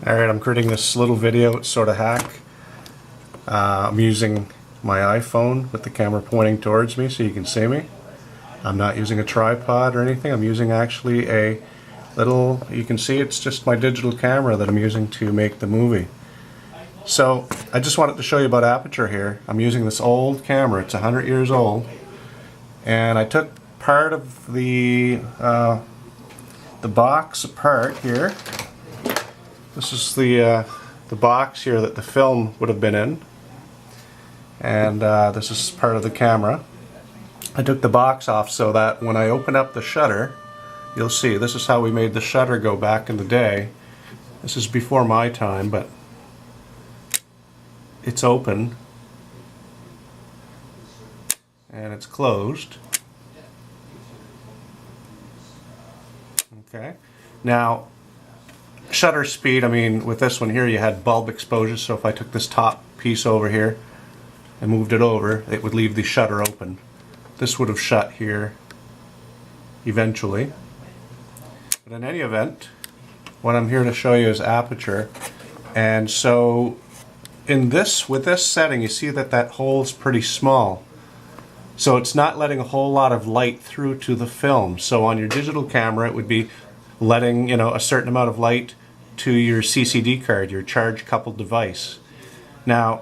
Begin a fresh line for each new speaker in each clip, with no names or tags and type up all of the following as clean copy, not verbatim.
Alright, I'm creating this little video. It's sort of hack. I'm using my iPhone with the camera pointing towards me so you can see me. I'm not using a tripod or anything. I'm using actually a little, you can see it's just my digital camera that I'm using to make the movie. So I just wanted to show you about Aperture here. I'm using this old camera. It's 100 years old. And I took part of the box apart here. This is the box here that the film would have been in, and this is part of the camera. I took the box off so that when I open up the shutter, you'll see this is how we made the shutter go back in the day. This is before my time, but it's open and it's closed. Okay, now shutter speed, I mean with this one here you had bulb exposure, so if I took this top piece over here and moved it over, it would leave the shutter open. This would have shut here eventually. But in any event, what I'm here to show you is Aperture. And so in this, with this setting, you see that that hole is pretty small. So it's not letting a whole lot of light through to the film. So on your digital camera it would be letting, you know, a certain amount of light to your CCD card, your charge coupled device. Now,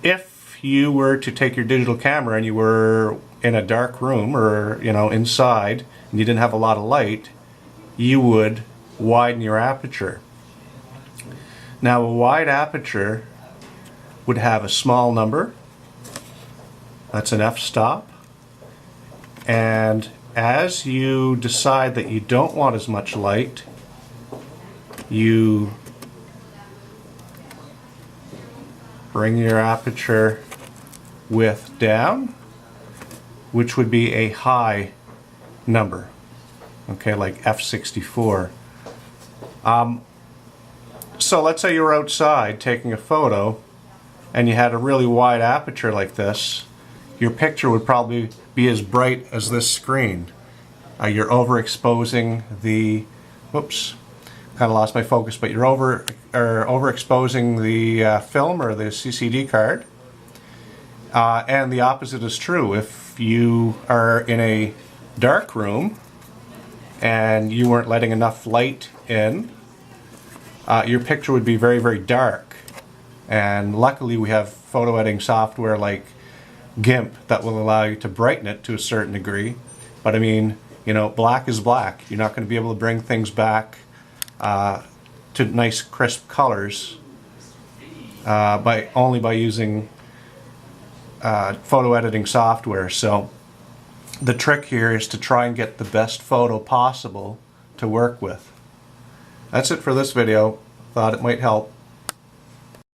if you were to take your digital camera and you were in a dark room or, you know, inside and you didn't have a lot of light, you would widen your aperture. Now, a wide aperture would have a small number. That's an f-stop. And as you decide that you don't want as much light, you bring your aperture width down, which would be a high number, okay, like f64. So let's say you were outside taking a photo and you had a really wide aperture like this. Your picture would probably be as bright as this screen. You're overexposing the, whoops, kind of lost my focus, but you're overexposing the film or the CCD card. And the opposite is true. If you are in a dark room and you weren't letting enough light in, your picture would be very, very dark. And luckily we have photo editing software like GIMP that will allow you to brighten it to a certain degree. But I mean, you know, black is black. You're not going to be able to bring things back to nice crisp colors only by using photo editing software. So the trick here is to try and get the best photo possible to work with. That's it for this video. Thought it might help.